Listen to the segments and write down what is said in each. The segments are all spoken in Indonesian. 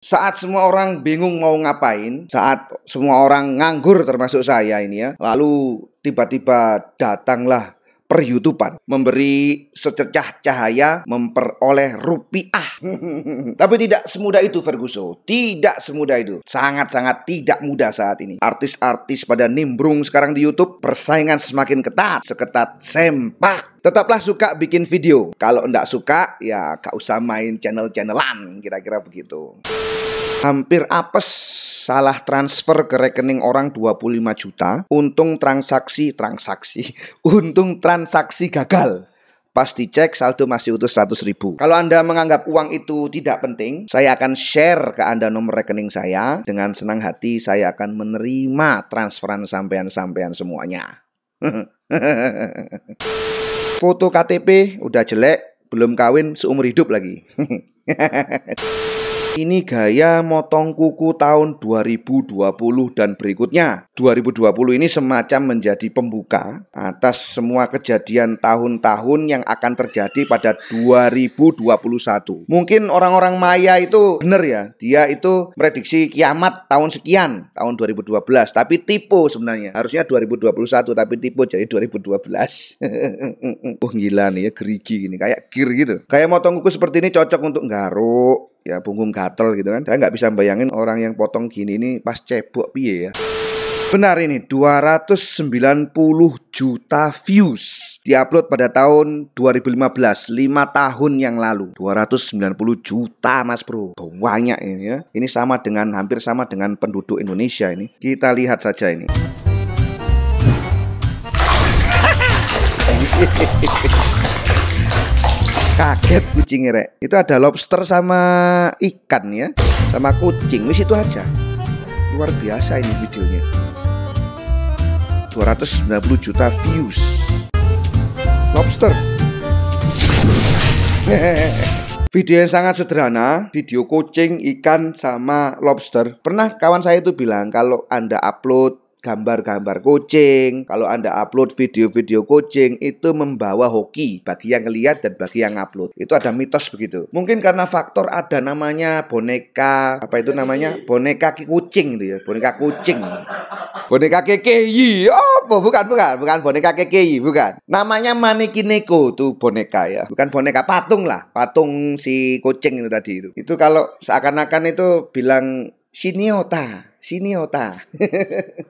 Saat semua orang bingung mau ngapain, saat semua orang nganggur termasuk saya ini ya, lalu tiba-tiba datanglah per-YouTuban memberi secercah cahaya memperoleh rupiah. Tapi tidak semudah itu Ferguson, tidak semudah itu. Sangat-sangat tidak mudah saat ini. Artis-artis pada nimbrung sekarang di YouTube, persaingan semakin ketat, seketat sempak. Tetaplah suka bikin video. Kalau enggak suka, ya gak usah main channel-channelan, kira-kira begitu. Hampir apes salah transfer ke rekening orang 25 juta. Untung transaksi gagal. Pas dicek saldo masih utuh 100 ribu. Kalau Anda menganggap uang itu tidak penting, saya akan share ke Anda nomor rekening saya. Dengan senang hati saya akan menerima transferan sampean-sampean semuanya. Foto KTP udah jelek, belum kawin seumur hidup lagi. Ini gaya motong kuku tahun 2020 dan berikutnya. 2020 ini semacam menjadi pembuka atas semua kejadian tahun-tahun yang akan terjadi pada 2021. Mungkin orang-orang Maya itu benar ya, dia itu prediksi kiamat tahun sekian, tahun 2012, tapi tipu sebenarnya. Harusnya 2021 tapi tipu jadi 2012. Oh gila nih ya, gerigi gini, kayak gear gitu. Kayak motong kuku seperti ini cocok untuk nggaruk, ya punggung gatel gitu kan. Saya nggak bisa bayangin orang yang potong gini ini pas cebok piye ya. Benar ini 290 juta views diupload pada tahun 2015, 5 tahun yang lalu. 290 juta mas bro, banyak ini ya. Ini sama dengan, hampir sama dengan penduduk Indonesia ini. Kita lihat saja ini. Kaget kucingnya rek. Itu ada lobster sama ikan ya, sama kucing. Wis itu aja. Luar biasa ini videonya. 290 juta views. Lobster. Video yang sangat sederhana, video kucing, ikan, sama lobster. Pernah kawan saya itu bilang kalau Anda upload gambar-gambar kucing, kalau Anda upload video-video kucing, itu membawa hoki bagi yang ngeliat dan bagi yang upload. Itu ada mitos begitu. Mungkin karena faktor ada namanya boneka, apa itu namanya? Boneka kucing gitu ya, boneka kucing. Boneka KKI. Oh, bukan boneka KKI, bukan. Namanya Manekineko tuh boneka ya. Bukan boneka, patung lah. Patung si kucing itu tadi itu. Itu kalau seakan-akan itu bilang Siniota.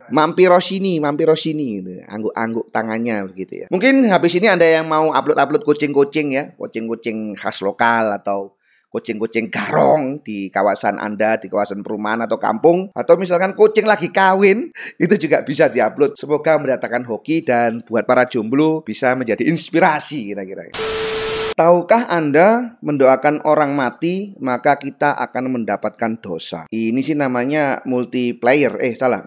Mampiro sini gitu. Angguk-angguk tangannya begitu ya. Mungkin habis ini Anda yang mau upload kucing-kucing ya, kucing-kucing khas lokal atau kucing-kucing garong di kawasan Anda, di kawasan perumahan atau kampung, atau misalkan kucing lagi kawin, itu juga bisa diupload. Semoga mendatangkan hoki dan buat para jomblo bisa menjadi inspirasi kira-kira. Tahukah Anda mendoakan orang mati maka kita akan mendapatkan dosa? Ini sih namanya multiplayer,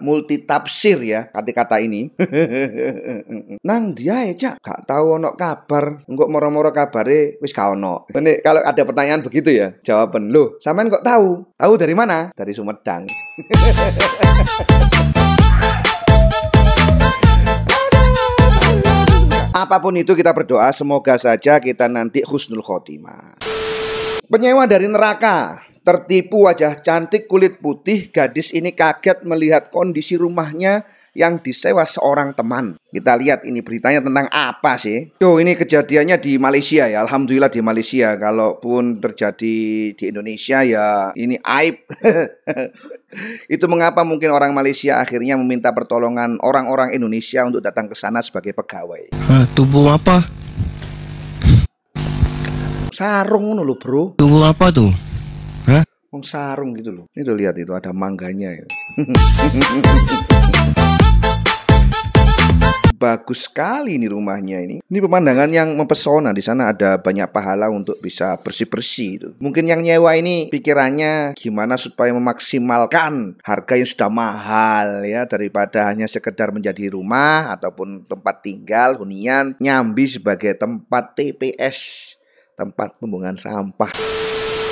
multi tafsir ya kata-kata ini. Nang dia aja gak tahu ono kabar, engko moro-moro kabare wis gak ono. Ini kalau ada pertanyaan begitu ya, jawaban loh, sampean kok tahu? Tahu dari mana? Dari Sumedang. Apapun itu kita berdoa semoga saja kita nanti husnul khotimah. Penyewa dari neraka, tertipu wajah cantik kulit putih. Gadis ini kaget melihat kondisi rumahnya yang disewa seorang teman. Kita lihat ini beritanya tentang apa sih? Ini kejadiannya di Malaysia ya. Alhamdulillah di Malaysia. Kalaupun terjadi di Indonesia ya ini aib. Itu mengapa mungkin orang Malaysia akhirnya meminta pertolongan orang-orang Indonesia untuk datang ke sana sebagai pegawai. Tubuh apa? Sarung loh bro. Tubuh apa tuh? Hah? Sarung gitu loh. Ini lihat itu ada mangganya ya. Bagus sekali ini rumahnya ini. Ini pemandangan yang mempesona. Di sana ada banyak pahala untuk bisa bersih-bersih itu. Mungkin yang nyewa ini pikirannya gimana supaya memaksimalkan harga yang sudah mahal ya, daripada hanya sekedar menjadi rumah ataupun tempat tinggal hunian, nyambi sebagai tempat TPS, tempat pembuangan sampah.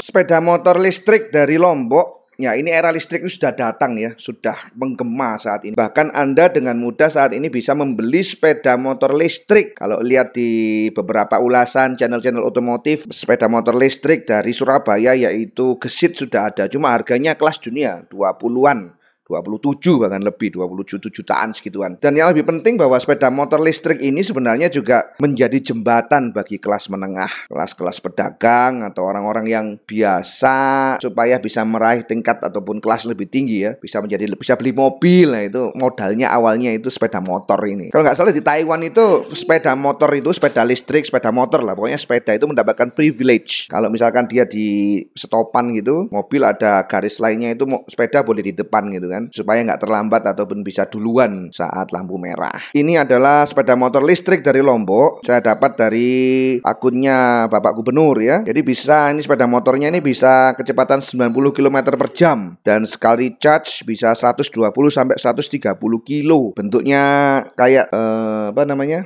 Sepeda motor listrik dari Lombok Ya, ini era listrik itu sudah datang ya, sudah menggema saat ini. Bahkan Anda dengan mudah saat ini bisa membeli sepeda motor listrik. Kalau lihat di beberapa ulasan channel-channel otomotif, sepeda motor listrik dari Surabaya yaitu Gesit sudah ada. Cuma harganya kelas dunia, 20-an. 27 bahkan lebih, 27 jutaan segituan. Dan yang lebih penting bahwa sepeda motor listrik ini sebenarnya juga menjadi jembatan bagi kelas menengah, kelas-kelas pedagang atau orang-orang yang biasa supaya bisa meraih tingkat ataupun kelas lebih tinggi ya, bisa beli mobil. Nah itu modalnya awalnya itu sepeda motor ini. Kalau nggak salah di Taiwan itu sepeda motor itu, sepeda listrik, sepeda motor lah, pokoknya sepeda itu mendapatkan privilege. Kalau misalkan dia di stopan gitu, mobil ada garis lainnya itu sepeda boleh di depan gitu kan, supaya nggak terlambat ataupun bisa duluan saat lampu merah. Ini adalah sepeda motor listrik dari Lombok. Saya dapat dari akunnya Bapak Gubernur ya. Jadi ini sepeda motornya ini bisa kecepatan 90 km per jam dan sekali charge bisa 120 sampai 130 kilo. Bentuknya kayak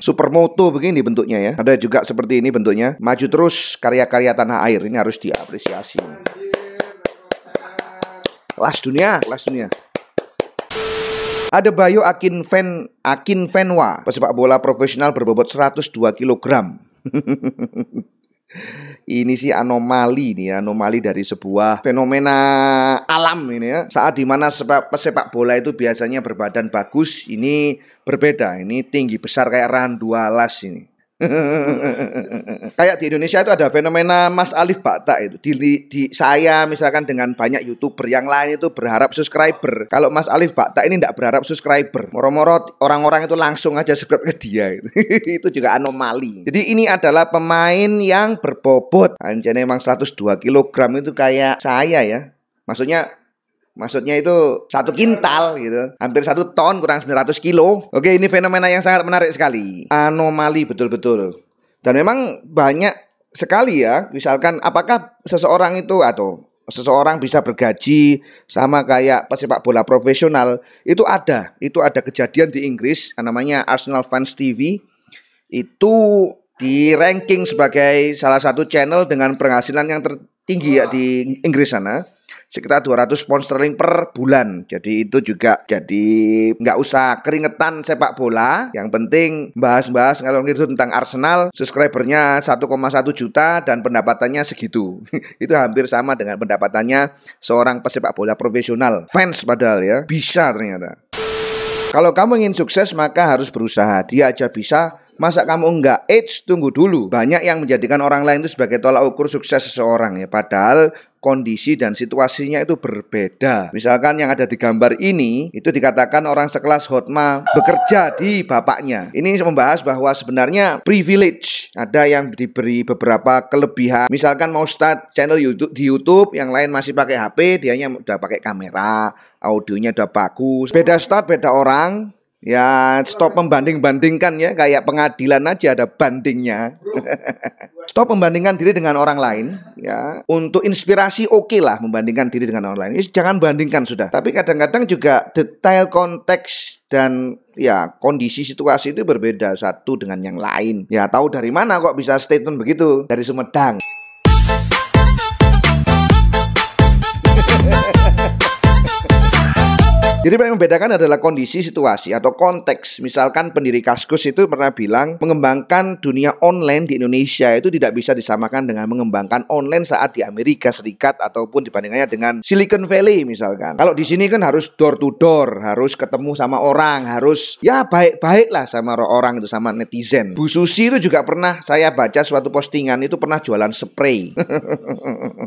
supermoto begini bentuknya ya. Ada juga seperti ini bentuknya. Maju terus karya-karya tanah air, ini harus diapresiasi. Kelas dunia. Ada Bayu Akinfenwa, pesepak bola profesional berbobot 102 kg. Ini sih anomali dari sebuah fenomena alam ini ya. Saat dimana pesepak bola itu biasanya berbadan bagus, ini berbeda. Ini tinggi besar kayak Randu Alas ini. Kayak di Indonesia itu ada fenomena Mas Alif Bakta itu. Saya misalkan dengan banyak YouTuber yang lain itu berharap subscriber. Kalau Mas Alif Bakta ini tidak berharap subscriber. Moro-moro orang-orang itu langsung aja subscribe ke dia. Itu juga anomali. Jadi ini adalah pemain yang berbobot anjane emang 102 kg itu kayak saya ya. Maksudnya itu 1 kintal gitu, hampir 1 ton kurang 900 kilo. Oke, ini fenomena yang sangat menarik sekali. Anomali betul-betul. Dan memang banyak sekali ya. Misalkan apakah seseorang bisa bergaji sama kayak pesepak bola profesional? Itu ada kejadian di Inggris, namanya Arsenal Fans TV. Itu di ranking sebagai salah satu channel dengan penghasilan yang tertinggi ya di Inggris sana. Sekitar 200 pound sterling per bulan. Jadi itu juga nggak usah keringetan sepak bola. Yang penting bahas-bahas kalau gitu tentang Arsenal. Subscribernya 1,1 juta dan pendapatannya segitu. Itu hampir sama dengan pendapatannya seorang pesepak bola profesional. Fans padahal ya. Bisa ternyata. Kalau kamu ingin sukses maka harus berusaha. Dia aja bisa, masa kamu enggak? Tunggu dulu. Banyak yang menjadikan orang lain itu sebagai tolak ukur sukses seseorang ya. Padahal kondisi dan situasinya itu berbeda. Misalkan yang ada di gambar ini itu dikatakan orang sekelas Hotma bekerja di bapaknya. Ini membahas bahwa sebenarnya privilege, ada yang diberi beberapa kelebihan. Misalkan mau start channel di YouTube, yang lain masih pakai HP, dianya udah pakai kamera, audionya udah bagus. Beda start, beda orang. Ya stop membanding-bandingkan ya, kayak pengadilan aja ada bandingnya. Stop membandingkan diri dengan orang lain ya. Untuk inspirasi oke lah membandingkan diri dengan orang lain. Jangan bandingkan sudah. Tapi kadang-kadang juga detail konteks dan ya kondisi situasi itu berbeda satu dengan yang lain. Ya tahu dari mana kok bisa statement begitu? Dari Sumedang. Jadi yang membedakan adalah kondisi, situasi, atau konteks. Misalkan pendiri Kaskus itu pernah bilang mengembangkan dunia online di Indonesia itu tidak bisa disamakan dengan mengembangkan online saat di Amerika Serikat ataupun dibandingkannya dengan Silicon Valley misalkan. Kalau di sini kan harus door to door, harus ketemu sama orang, harus ya baik-baik lah sama orang itu, sama netizen. Bu Susi itu juga pernah saya baca suatu postingan itu pernah jualan spray.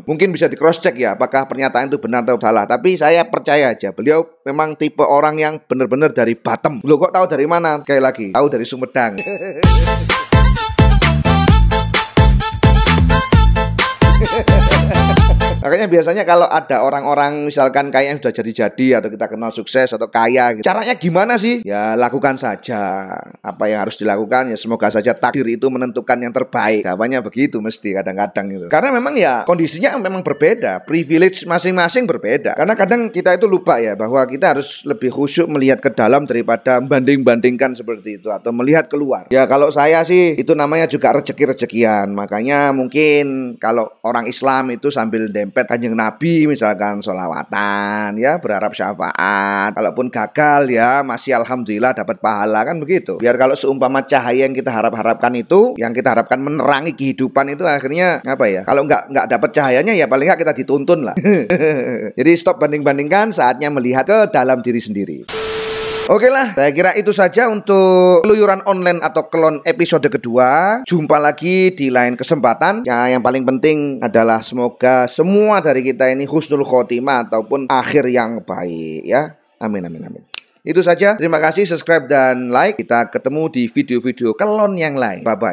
Mungkin bisa di cross check ya apakah pernyataan itu benar atau salah. Tapi saya percaya aja beliau memang tipe orang yang benar-benar dari bottom. Loh kok tahu dari mana? Sekali lagi, tahu dari Sumedang. Makanya biasanya kalau ada orang-orang misalkan kayak yang sudah jadi-jadi atau kita kenal sukses atau kaya gitu, caranya gimana sih? Ya lakukan saja apa yang harus dilakukan, ya semoga saja takdir itu menentukan yang terbaik. Jawabannya begitu mesti kadang-kadang gitu. Karena memang ya kondisinya memang berbeda, privilege masing-masing berbeda. Karena kadang kita itu lupa ya bahwa kita harus lebih khusyuk melihat ke dalam daripada membanding-bandingkan seperti itu atau melihat keluar. Ya kalau saya sih itu namanya juga rezeki-rezekian. Makanya mungkin kalau orang Islam itu sambil nyerempet Kanjeng Nabi, misalkan sholawatan ya, berharap syafaat. Kalaupun gagal ya masih alhamdulillah dapat pahala, kan begitu. Biar kalau seumpama cahaya yang kita harapkan itu, yang kita harapkan menerangi kehidupan itu, akhirnya apa ya, kalau nggak dapat cahayanya ya paling nggak kita dituntun lah. Jadi stop banding-bandingkan, saatnya melihat ke dalam diri sendiri. Oke lah, saya kira itu saja untuk keluyuran online atau kelon episode kedua. Jumpa lagi di lain kesempatan. Ya, yang paling penting adalah semoga semua dari kita ini husnul khotimah ataupun akhir yang baik ya. Amin amin amin. Itu saja. Terima kasih, subscribe dan like. Kita ketemu di video-video kelon yang lain. Bye bye.